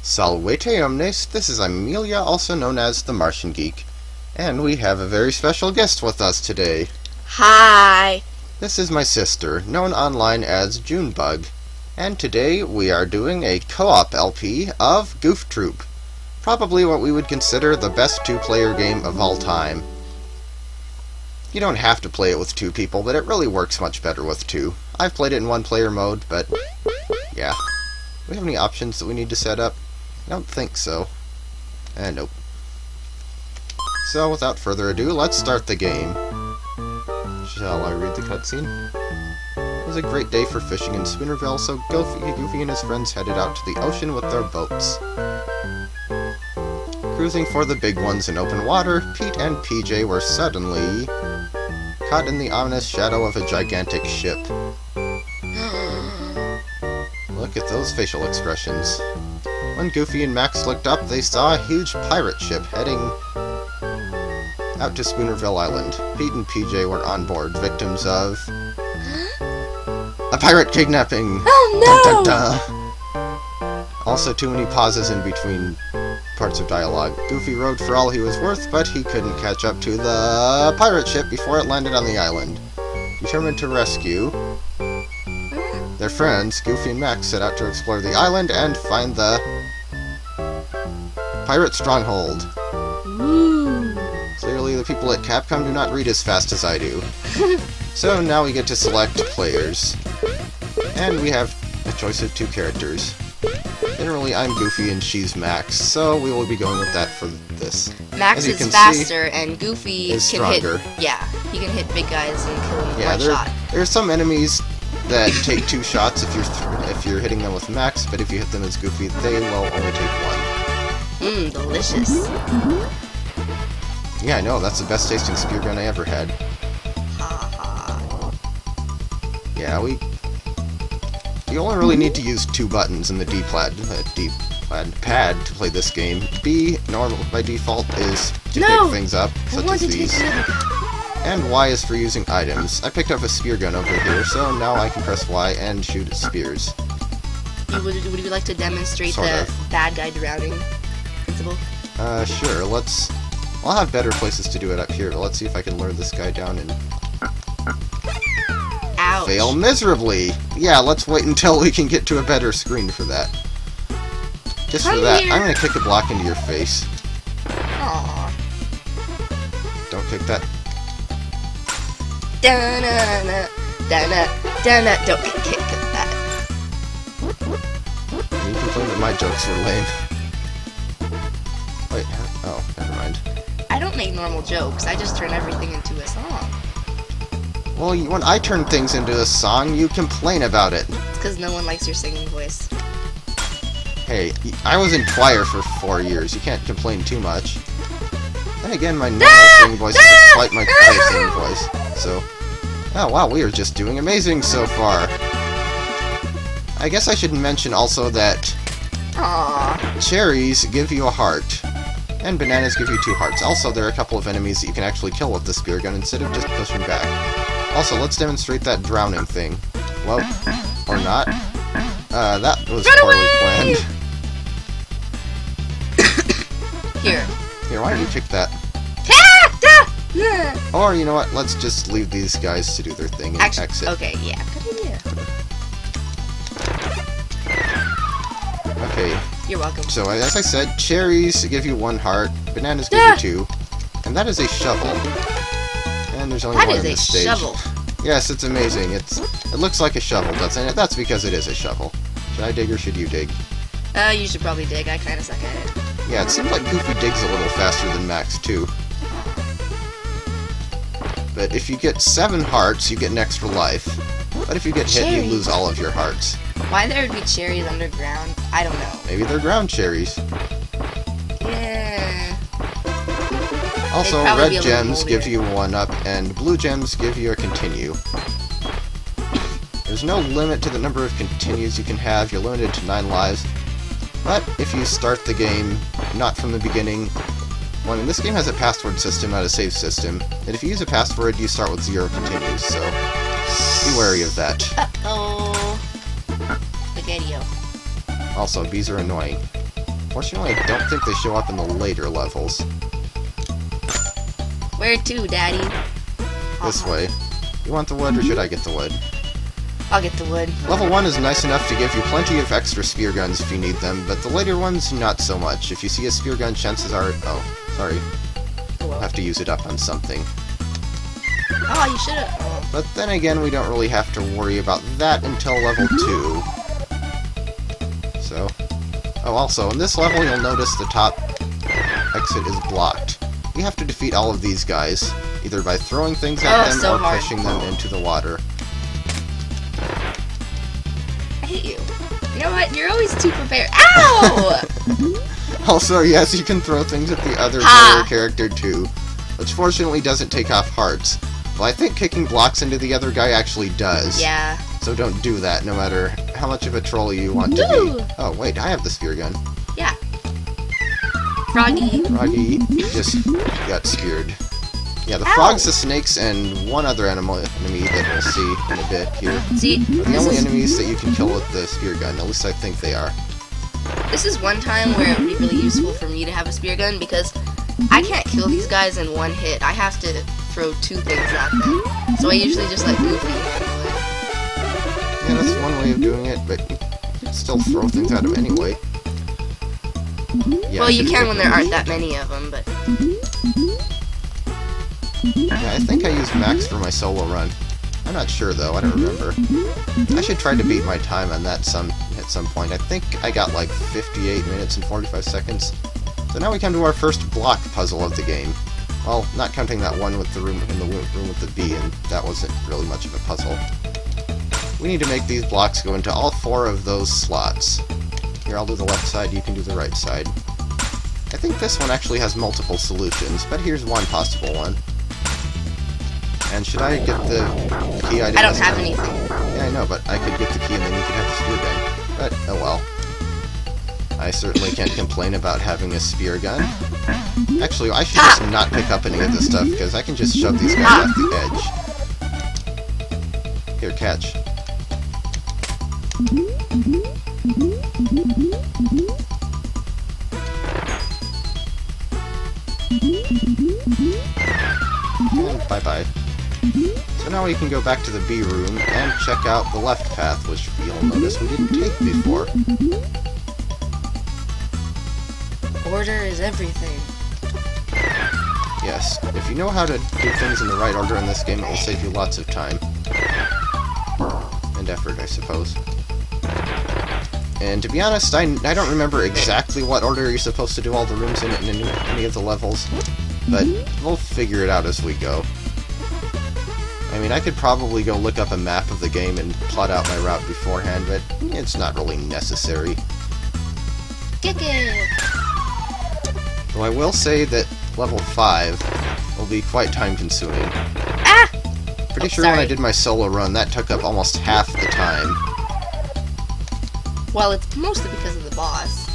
Salvete omnes, this is Amelia, also known as TheMartianGeek, and we have a very special guest with us today. Hi! This is my sister, known online as Junebug, and today we are doing a co-op LP of Goof Troop, probably what we would consider the best two-player game of all time. You don't have to play it with two people, but it really works much better with two. I've played it in one-player mode, but yeah. Do we have any options that we need to set up? I don't think so. Nope. So, without further ado, let's start the game. Shall I read the cutscene? It was a great day for fishing in Spoonerville, so Goofy and his friends headed out to the ocean with their boats. Cruising for the big ones in open water, Pete and PJ were suddenly caught in the ominous shadow of a gigantic ship. Look at those facial expressions. When Goofy and Max looked up, they saw a huge pirate ship heading out to Spoonerville Island. Pete and PJ were on board, victims of a pirate kidnapping! Oh no! Dun, dun, dun. Also, too many pauses in between parts of dialogue. Goofy rode for all he was worth, but he couldn't catch up to the pirate ship before it landed on the island. Determined to rescue their friends, Goofy and Max set out to explore the island and find the pirate stronghold. Ooh. Clearly, the people at Capcom do not read as fast as I do. So now we get to select players. And we have a choice of two characters. Generally, I'm Goofy and she's Max, so we will be going with that for this. Max is faster and Goofy is can stronger. he can hit big guys and kill them with one shot. There are some enemies that take two shots if you're hitting them with Max, but if you hit them as Goofy, they will only take one. Mmm, delicious. Yeah, I know, that's the best tasting spear gun I ever had. Yeah, you only really need to use two buttons in the D-pad pad to play this game. B, normal by default, is to pick things up, such as these. And Y is for using items. I picked up a spear gun over here, so now I can press Y and shoot at spears. Would you like to demonstrate the bad guy drowning principle? Sure, I'll have better places to do it up here, but let's see if I can lure this guy down and ouch. Fail miserably! Yeah, let's wait until we can get to a better screen for that. Just for that, I'm gonna kick a block into your face. Aww. Don't kick that. Don't kick that. You complain that my jokes were lame. Wait, oh, never mind. I don't make normal jokes, I just turn everything into a song. Well, when I turn things into a song, you complain about it. It's because no one likes your singing voice. Hey, I was in choir for 4 years, you can't complain too much. Then again, my normal singing voice isn't quite my choir singing voice, so... Oh wow, we are just doing amazing so far. I guess I should mention also that cherries give you a heart, and bananas give you 2 hearts. Also, there are a couple of enemies that you can actually kill with the spear gun instead of just pushing back. Also, let's demonstrate that drowning thing. Well, or not. That was poorly planned. Here, why don't you kick that? Or, you know what, let's just leave these guys to do their thing and exit. Okay, yeah, good idea. Okay. You're welcome. So, as I said, cherries give you 1 heart, bananas give you 2, and that is a shovel. And there's only one on this stage. That is a shovel. Yes, it's amazing. It looks like a shovel, doesn't it? That's because it is a shovel. Should I dig or should you dig? You should probably dig. I kind of suck at it. Yeah, it seems like Goofy digs a little faster than Max, too. But if you get 7 hearts, you get an extra life. But if you get hit, you lose all of your hearts. Why there would be cherries underground? I don't know. Maybe they're ground cherries. Yeah. Also, red gems give you 1-up, and blue gems give you a continue. There's no limit to the number of continues you can have. You're limited to 9 lives. But if you start the game not from the beginning... Well, I mean, this game has a password system, not a save system. And if you use a password, you start with 0 continues, so be wary of that. Uh-oh. Spaghetti-o. Also, bees are annoying. Fortunately, I don't think they show up in the later levels. Where to, Daddy? This way. You want the wood, or should I get the wood? I'll get the wood. Level 1 is nice enough to give you plenty of extra spear guns if you need them, but the later ones, not so much. If you see a spear gun, chances are... Oh, sorry. I'll have to use it up on something. Oh, you should've... Oh. But then again, we don't really have to worry about that until level 2. So... Oh, also, in this level, you'll notice the top exit is blocked. You have to defeat all of these guys, either by throwing things at them or pushing them into the water. I hate you. You know what? You're always too prepared. Ow! Also, yes, you can throw things at the other player character too, which fortunately doesn't take off hearts. Well, I think kicking blocks into the other guy actually does. Yeah. So don't do that, no matter how much of a troll you want to be. Oh, wait, I have the spear gun. Yeah. Froggy. Froggy just got speared. Yeah, the frogs, the snakes, and one other enemy that we'll see in a bit here are the only enemies that you can kill with the spear gun. At least I think they are. This is one time where it would be really useful for me to have a spear gun, because I can't kill these guys in one hit. I have to throw 2 things at them. So I usually just let Goofy handle it. Yeah, that's one way of doing it, but you can still throw things at them anyway. Yeah, well, you can when there aren't that many of them, but... Yeah, I think I used max for my solo run. I'm not sure though, I don't remember. I should try to beat my time on that at some point. I think I got like 58 minutes and 45 seconds. So now we come to our first block puzzle of the game. Well, not counting that one with the room with the bee, and that wasn't really much of a puzzle. We need to make these blocks go into all 4 of those slots. Here, I'll do the left side, you can do the right side. I think this one actually has multiple solutions, but here's one possible one. And should I get the key? I don't have anything. Yeah, I know, but I could get the key and then you could have the spear gun. But, oh well. I certainly can't complain about having a spear gun. Actually, I should just not pick up any of this stuff, because I can just shove these guys off the edge. Here, catch. And bye-bye. So now we can go back to the B room and check out the left path, which you'll notice we didn't take before. Order is everything. Yes, if you know how to do things in the right order in this game, it will save you lots of time. And effort, I suppose. And to be honest, I don't remember exactly what order you're supposed to do all the rooms in any of the levels, but we'll figure it out as we go. I mean, I could probably go look up a map of the game and plot out my route beforehand, but it's not really necessary. Kick it! Though I will say that level 5 will be quite time-consuming. Ah! Pretty sure when I did my solo run, that took up almost half the time. Well, it's mostly because of the boss.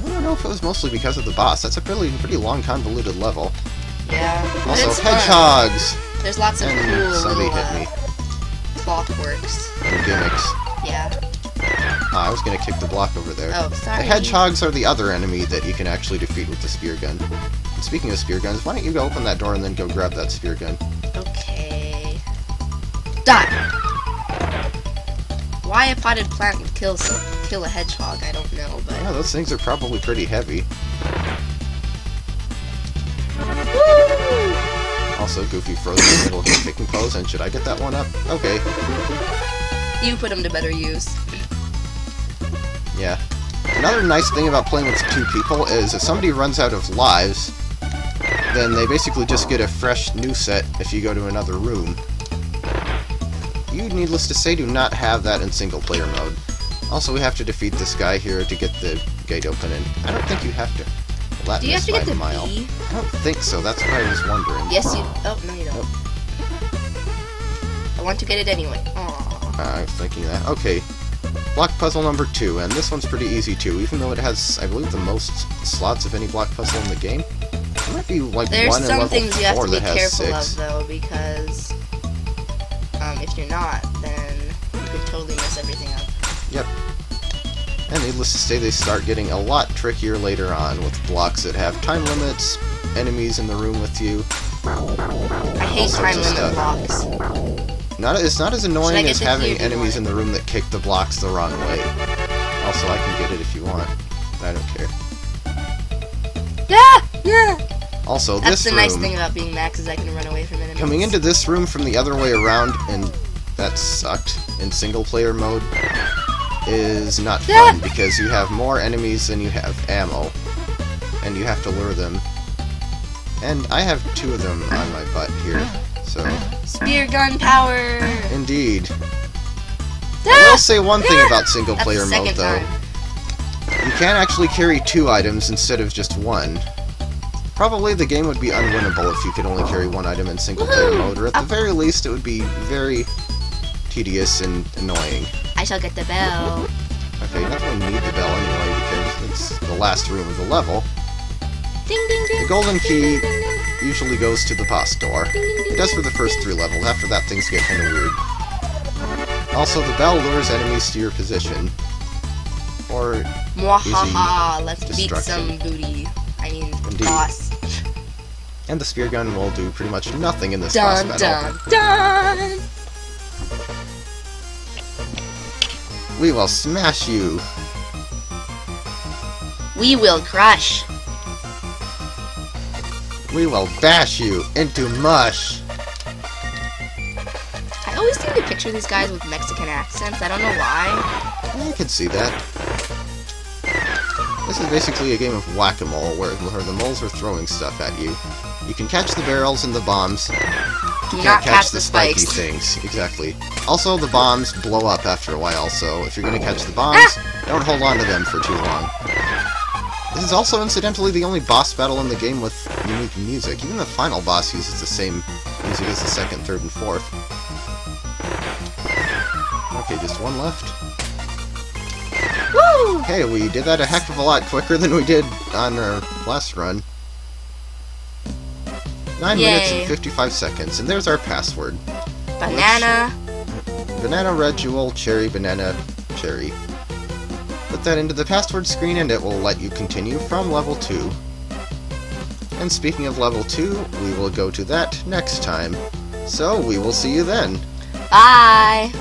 I don't know if it was mostly because of the boss. That's a pretty long, convoluted level. Yeah. Also, hedgehogs! There's lots of cool somebody little, hit me. clockworks. And gimmicks. Yeah. I was gonna kick the block over there. Oh, sorry. The hedgehogs are the other enemy that you can actually defeat with the spear gun. And speaking of spear guns, why don't you go open that door and then go grab that spear gun? Okay. Die! Why a potted plant would kill a hedgehog, I don't know, but... Yeah, those things are probably pretty heavy. Woo! Also, Goofy froze in the middle of his kicking pose, and should I get that one up? Okay. You put him to better use. Yeah. Another nice thing about playing with 2 people is if somebody runs out of lives, then they basically just get a fresh new set if you go to another room. You, needless to say, do not have that in single-player mode. Also, we have to defeat this guy here to get the gate open, and I don't think you have to. Well, do you have to get the mile. bee? I don't think so, that's what I was wondering. Yes, you... Oh, no, you don't. Nope. I want to get it anyway. Aww. I was thinking that. Okay. Block puzzle number 2, and this one's pretty easy too, even though it has, I believe, the most slots of any block puzzle in the game. There might be like There's one in some level things you have 4 to be that has careful 6. of, though, because if you're not, then you could totally mess everything up. Yep. And needless to say, they start getting a lot trickier later on, with blocks that have time limits, enemies in the room with you. I hate time limit blocks. It's not as annoying as having beauty enemies one? in the room that kick the blocks the wrong way. Also, I can get it if you want. I don't care. Yeah! Also, That's this the room, nice thing about being Max, is I can run away from enemies. coming into this room from the other way around, and that sucked, in single-player mode, is not fun, because you have more enemies than you have ammo, and you have to lure them. And I have 2 of them on my butt here, so... Spear gun power! Indeed. I will say one thing about single-player That's the mode, second though. time. You can actually carry 2 items instead of just 1. Probably the game would be unwinnable if you could only carry 1 item in single-player mode, or at the very least it would be very tedious and annoying. I shall get the bell. Okay, you definitely need the bell anyway, because it's the last room of the level. Ding ding ding! The golden key Ding, ding, ding, ding. usually goes to the boss door. It does for the first 3 levels, after that things get kinda weird. Also, the bell lures enemies to your position. Or Mwahaha, let's beat destruction. some booty. I mean, Indeed. boss. And the spear gun will do pretty much nothing in this boss Dun battle. dun dun! We will smash you! We will crush. We will bash you into mush! I always seem to picture these guys with Mexican accents. I don't know why. I can see that. This is basically a game of whack-a-mole, where the moles are throwing stuff at you. You can catch the barrels and the bombs. Do You not can't catch the spiky spikes. things. Exactly. Also, the bombs blow up after a while, so if you're going to catch the bombs, don't hold on to them for too long. This is also, incidentally, the only boss battle in the game with unique music. Even the final boss uses the same music as the second, third, and fourth. Okay, just 1 left. Woo! Okay, we did that a heck of a lot quicker than we did on our last run. 9 minutes Yay. and 55 seconds, and there's our password. Banana. Banana, red jewel, cherry, banana, cherry. Put that into the password screen and it will let you continue from level 2. And speaking of level 2, we will go to that next time. So, we will see you then. Bye.